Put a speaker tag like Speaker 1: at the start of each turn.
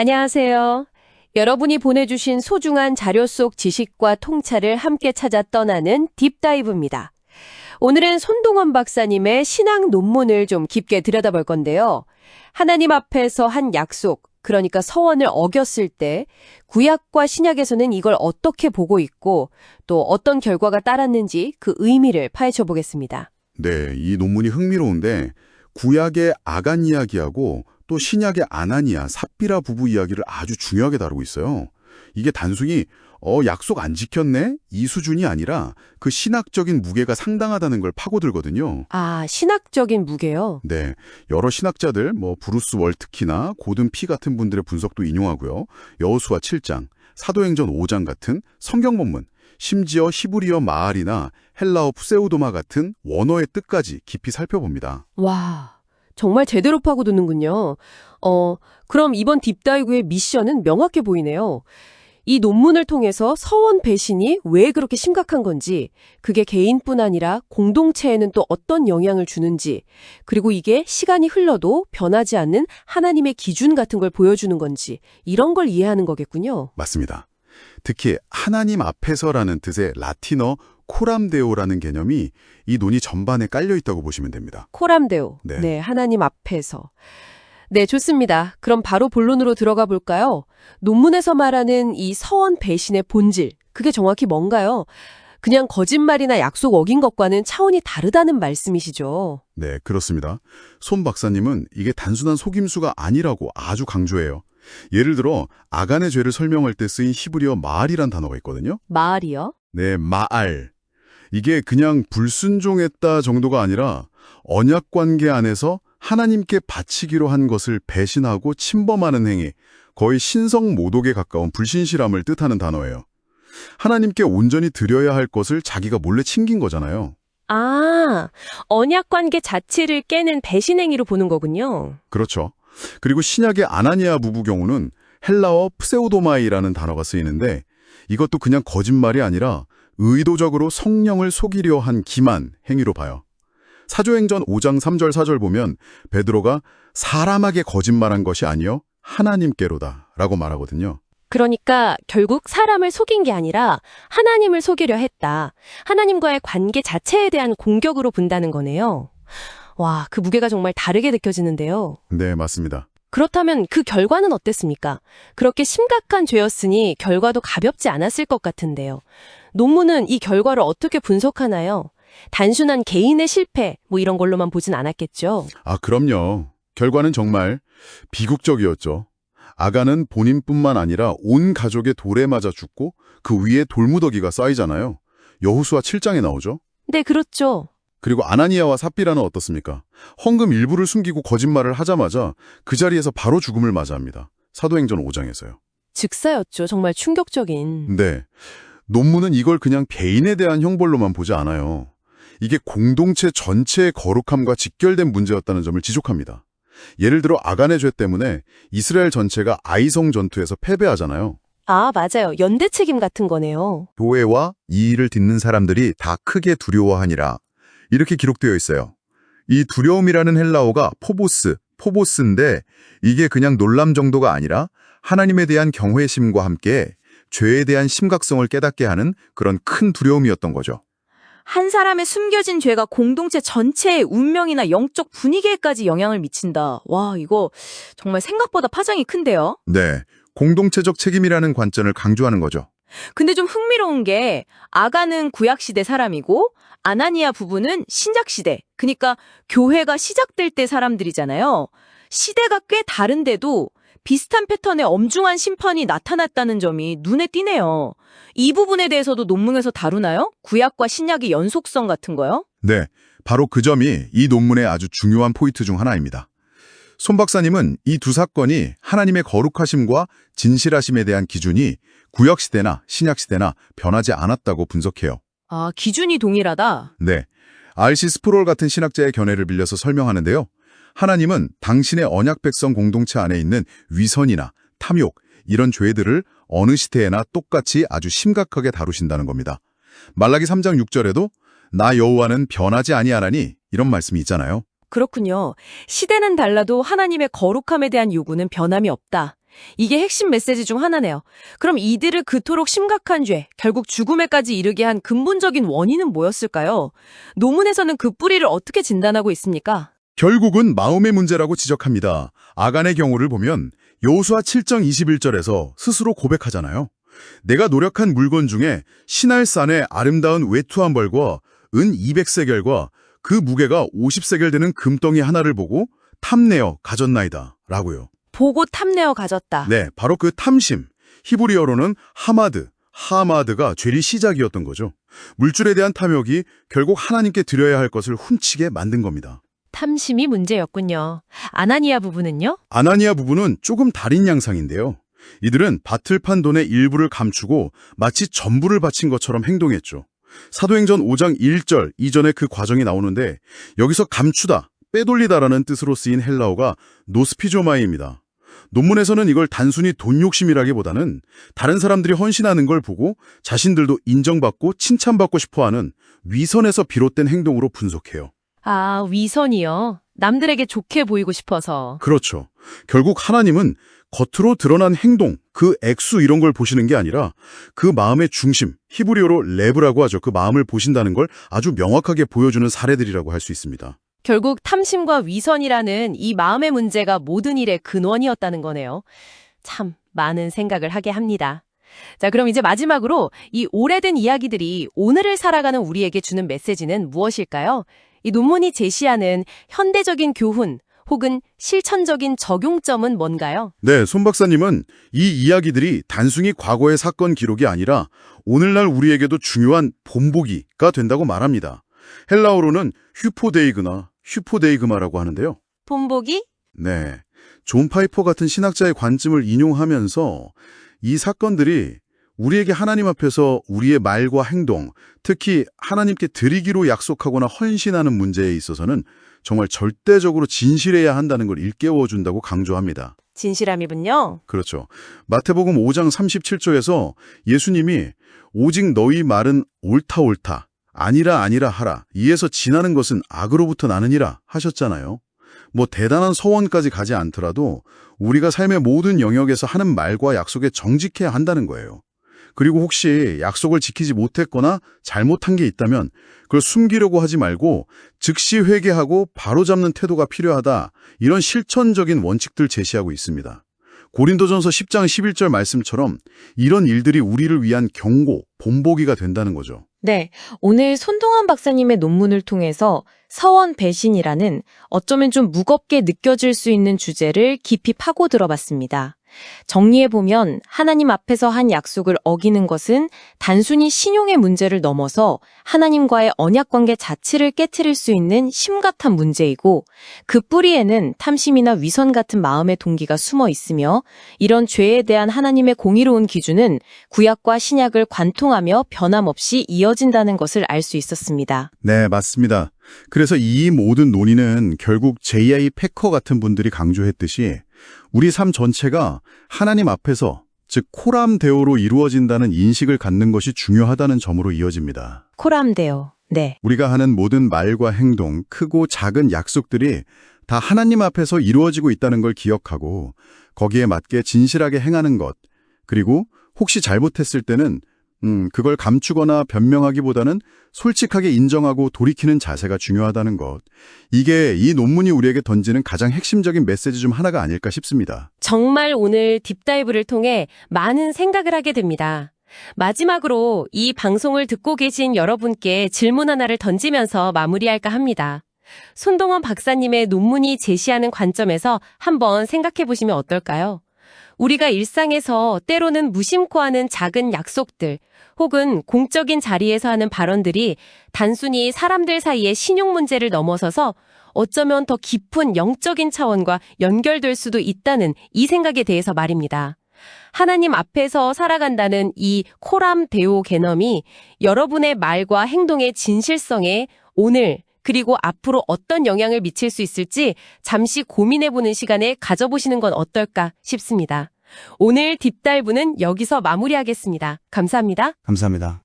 Speaker 1: 안녕하세요. 여러분이 보내주신 소중한 자료 속 지식과 통찰을 함께 찾아 떠나는 딥다이브입니다. 오늘은 손동원 박사님의 신학 논문을 좀 깊게 들여다볼 건데요. 하나님 앞에서 한 약속, 그러니까 서원을 어겼을 때 구약과 신약에서는 이걸 어떻게 보고 있고 또 어떤 결과가 따랐는지 그 의미를 파헤쳐 보겠습니다.
Speaker 2: 네, 이 논문이 흥미로운데 구약의 아간 이야기하고 또 신약의 아나니아, 삽비라 부부 이야기를 아주 중요하게 다루고 있어요. 이게 단순히 약속 안 지켰네? 이 수준이 아니라 그 신학적인 무게가 상당하다는 걸 파고들거든요.
Speaker 1: 아, 신학적인 무게요?
Speaker 2: 네, 여러 신학자들, 브루스 월트키나 고든 피 같은 분들의 분석도 인용하고요. 여호수아 7장, 사도행전 5장 같은 성경 본문, 심지어 히브리어 마알이나 헬라어 푸세우도마 같은 원어의 뜻까지 깊이 살펴봅니다.
Speaker 1: 와, 정말 제대로 파고드는군요. 그럼 이번 딥다이브의 미션은 명확해 보이네요. 이 논문을 통해서 서원 배신이 왜 그렇게 심각한 건지, 그게 개인뿐 아니라 공동체에는 또 어떤 영향을 주는지, 그리고 이게 시간이 흘러도 변하지 않는 하나님의 기준 같은 걸 보여주는 건지, 이런 걸 이해하는 거겠군요.
Speaker 2: 맞습니다. 특히 하나님 앞에서라는 뜻의 라틴어 코람데오라는 개념이 이 논의 전반에 깔려 있다고 보시면 됩니다.
Speaker 1: 코람데오.
Speaker 2: 네.
Speaker 1: 네, 하나님 앞에서. 네, 좋습니다. 그럼 바로 본론으로 들어가 볼까요? 논문에서 말하는 이 서원 배신의 본질, 그게 정확히 뭔가요? 그냥 거짓말이나 약속 어긴 것과는 차원이 다르다는 말씀이시죠?
Speaker 2: 네, 그렇습니다. 손 박사님은 이게 단순한 속임수가 아니라고 아주 강조해요. 예를 들어 아간의 죄를 설명할 때 쓰인 히브리어 마알이란 단어가 있거든요.
Speaker 1: 마알이요?
Speaker 2: 네, 마알. 이게 그냥 불순종했다 정도가 아니라 언약 관계 안에서 하나님께 바치기로 한 것을 배신하고 침범하는 행위, 거의 신성 모독에 가까운 불신실함을 뜻하는 단어예요. 하나님께 온전히 드려야 할 것을 자기가 몰래 챙긴 거잖아요.
Speaker 1: 아, 언약 관계 자체를 깨는 배신 행위로 보는 거군요.
Speaker 2: 그렇죠. 그리고 신약의 아나니아 부부 경우는 헬라어 프세우도마이라는 단어가 쓰이는데 이것도 그냥 거짓말이 아니라 의도적으로 성령을 속이려 한 기만 행위로 봐요. 사도행전 5장 3절 4절 보면 베드로가 사람에게 거짓말한 것이 아니요 하나님께로다 라고 말하거든요.
Speaker 1: 그러니까 결국 사람을 속인 게 아니라 하나님을 속이려 했다. 하나님과의 관계 자체에 대한 공격으로 본다는 거네요. 와, 그 무게가 정말 다르게 느껴지는데요.
Speaker 2: 네, 맞습니다.
Speaker 1: 그렇다면 그 결과는 어땠습니까? 그렇게 심각한 죄였으니 결과도 가볍지 않았을 것 같은데요. 논문은 이 결과를 어떻게 분석하나요? 단순한 개인의 실패, 이런 걸로만 보진 않았겠죠?
Speaker 2: 아, 그럼요. 결과는 정말 비극적이었죠. 아간은 본인뿐만 아니라 온 가족의 돌에 맞아 죽고 그 위에 돌무더기가 쌓이잖아요. 여호수아 7장에 나오죠.
Speaker 1: 네, 그렇죠.
Speaker 2: 그리고 아나니아와 삽비라는 어떻습니까? 헌금 일부를 숨기고 거짓말을 하자마자 그 자리에서 바로 죽음을 맞이합니다. 사도행전 5장에서요.
Speaker 1: 즉사였죠. 정말 충격적인.
Speaker 2: 네. 논문은 이걸 그냥 개인에 대한 형벌로만 보지 않아요. 이게 공동체 전체의 거룩함과 직결된 문제였다는 점을 지적합니다. 예를 들어 아간의 죄 때문에 이스라엘 전체가 아이성 전투에서 패배하잖아요.
Speaker 1: 아, 맞아요. 연대 책임 같은 거네요.
Speaker 3: 교회와 이 일을 듣는 사람들이 다 크게 두려워하니라. 이렇게 기록되어 있어요. 이 두려움이라는 헬라어가 포보스인데 이게 그냥 놀람 정도가 아니라 하나님에 대한 경외심과 함께 죄에 대한 심각성을 깨닫게 하는 그런 큰 두려움이었던 거죠.
Speaker 4: 한 사람의 숨겨진 죄가 공동체 전체의 운명이나 영적 분위기에까지 영향을 미친다. 와, 이거 정말 생각보다 파장이 큰데요?
Speaker 3: 네, 공동체적 책임이라는 관점을 강조하는 거죠.
Speaker 4: 근데 좀 흥미로운 게 아가는 구약시대 사람이고 아나니아 부부는 신약시대, 그러니까 교회가 시작될 때 사람들이잖아요. 시대가 꽤 다른데도 비슷한 패턴의 엄중한 심판이 나타났다는 점이 눈에 띄네요. 이 부분에 대해서도 논문에서 다루나요? 구약과 신약의 연속성 같은 거요?
Speaker 3: 네, 바로 그 점이 이 논문의 아주 중요한 포인트 중 하나입니다. 손 박사님은 이 두 사건이 하나님의 거룩하심과 진실하심에 대한 기준이 구약시대나 신약시대나 변하지 않았다고 분석해요.
Speaker 4: 아, 기준이 동일하다?
Speaker 3: 네, R.C. 스프롤 같은 신학자의 견해를 빌려서 설명하는데요. 하나님은 당신의 언약 백성 공동체 안에 있는 위선이나 탐욕, 이런 죄들을 어느 시대에나 똑같이 아주 심각하게 다루신다는 겁니다. 말라기 3장 6절에도 나 여호와는 변하지 아니하나니 이런 말씀이 있잖아요.
Speaker 4: 그렇군요. 시대는 달라도 하나님의 거룩함에 대한 요구는 변함이 없다. 이게 핵심 메시지 중 하나네요. 그럼 이들을 그토록 심각한 죄, 결국 죽음에까지 이르게 한 근본적인 원인은 뭐였을까요? 논문에서는 그 뿌리를 어떻게 진단하고 있습니까?
Speaker 3: 결국은 마음의 문제라고 지적합니다. 아간의 경우를 보면 여호수아 7장 21절에서 스스로 고백하잖아요. 내가 노력한 물건 중에 시날산의 아름다운 외투 한 벌과 은 200세겔과 그 무게가 50세겔 되는 금덩이 하나를 보고 탐내어 가졌나이다 라고요.
Speaker 4: 보고 탐내어 가졌다.
Speaker 3: 네, 바로 그 탐심. 히브리어로는 하마드가 죄의 시작이었던 거죠. 물질에 대한 탐욕이 결국 하나님께 드려야 할 것을 훔치게 만든 겁니다.
Speaker 4: 탐심이 문제였군요. 아나니아 부부는요?
Speaker 3: 아나니아 부부는 조금 다른 양상인데요. 이들은 밭을 판 돈의 일부를 감추고 마치 전부를 바친 것처럼 행동했죠. 사도행전 5장 1절 이전에 그 과정이 나오는데 여기서 감추다, 빼돌리다라는 뜻으로 쓰인 헬라어가 노스피조마이입니다. 논문에서는 이걸 단순히 돈 욕심이라기보다는 다른 사람들이 헌신하는 걸 보고 자신들도 인정받고 칭찬받고 싶어하는 위선에서 비롯된 행동으로 분석해요.
Speaker 4: 아, 위선이요. 남들에게 좋게 보이고 싶어서.
Speaker 3: 그렇죠. 결국 하나님은 겉으로 드러난 행동, 그 액수 이런 걸 보시는 게 아니라 그 마음의 중심, 히브리어로 레브라고 하죠. 그 마음을 보신다는 걸 아주 명확하게 보여주는 사례들이라고 할 수 있습니다.
Speaker 4: 결국 탐심과 위선이라는 이 마음의 문제가 모든 일의 근원이었다는 거네요. 참 많은 생각을 하게 합니다. 자, 그럼 이제 마지막으로 이 오래된 이야기들이 오늘을 살아가는 우리에게 주는 메시지는 무엇일까요? 이 논문이 제시하는 현대적인 교훈 혹은 실천적인 적용점은 뭔가요?
Speaker 3: 네, 손 박사님은 이 이야기들이 단순히 과거의 사건 기록이 아니라 오늘날 우리에게도 중요한 본보기가 된다고 말합니다. 헬라어로는 휴포데이그마라고 하는데요.
Speaker 4: 본보기?
Speaker 3: 네, 존 파이퍼 같은 신학자의 관점을 인용하면서 이 사건들이 우리에게 하나님 앞에서 우리의 말과 행동, 특히 하나님께 드리기로 약속하거나 헌신하는 문제에 있어서는 정말 절대적으로 진실해야 한다는 걸 일깨워 준다고 강조합니다.
Speaker 4: 진실함이군요.
Speaker 3: 그렇죠. 마태복음 5장 37조에서 예수님이 오직 너희 말은 옳다 아니라 하라 이에서 지나는 것은 악으로부터 나느니라 하셨잖아요. 뭐 대단한 서원까지 가지 않더라도 우리가 삶의 모든 영역에서 하는 말과 약속에 정직해야 한다는 거예요. 그리고 혹시 약속을 지키지 못했거나 잘못한 게 있다면 그걸 숨기려고 하지 말고 즉시 회개하고 바로잡는 태도가 필요하다. 이런 실천적인 원칙들 제시하고 있습니다. 고린도전서 10장 11절 말씀처럼 이런 일들이 우리를 위한 경고, 본보기가 된다는 거죠.
Speaker 5: 네, 오늘 손동원 박사님의 논문을 통해서 서원 배신이라는 어쩌면 좀 무겁게 느껴질 수 있는 주제를 깊이 파고 들어봤습니다. 정리해보면 하나님 앞에서 한 약속을 어기는 것은 단순히 신용의 문제를 넘어서 하나님과의 언약관계 자체를 깨트릴 수 있는 심각한 문제이고 그 뿌리에는 탐심이나 위선 같은 마음의 동기가 숨어 있으며 이런 죄에 대한 하나님의 공의로운 기준은 구약과 신약을 관통하며 변함없이 이어진다는 것을 알 수 있었습니다.
Speaker 3: 네, 맞습니다. 그래서 이 모든 논의는 결국 J.I. 패커 같은 분들이 강조했듯이 우리 삶 전체가 하나님 앞에서 즉 코람데오로 이루어진다는 인식을 갖는 것이 중요하다는 점으로 이어집니다.
Speaker 5: 코람데오. 네.
Speaker 3: 우리가 하는 모든 말과 행동, 크고 작은 약속들이 다 하나님 앞에서 이루어지고 있다는 걸 기억하고 거기에 맞게 진실하게 행하는 것, 그리고 혹시 잘못했을 때는 그걸 감추거나 변명하기보다는 솔직하게 인정하고 돌이키는 자세가 중요하다는 것. 이게 이 논문이 우리에게 던지는 가장 핵심적인 메시지 중 하나가 아닐까 싶습니다.
Speaker 1: 정말 오늘 딥다이브를 통해 많은 생각을 하게 됩니다. 마지막으로 이 방송을 듣고 계신 여러분께 질문 하나를 던지면서 마무리할까 합니다. 손동원 박사님의 논문이 제시하는 관점에서 한번 생각해 보시면 어떨까요? 우리가 일상에서 때로는 무심코 하는 작은 약속들 혹은 공적인 자리에서 하는 발언들이 단순히 사람들 사이의 신용 문제를 넘어서서 어쩌면 더 깊은 영적인 차원과 연결될 수도 있다는 이 생각에 대해서 말입니다. 하나님 앞에서 살아간다는 이 코람데오 개념이 여러분의 말과 행동의 진실성에 오늘 그리고 앞으로 어떤 영향을 미칠 수 있을지 잠시 고민해보는 시간을 가져보시는 건 어떨까 싶습니다. 오늘 딥다이브는 여기서 마무리하겠습니다. 감사합니다.
Speaker 6: 감사합니다.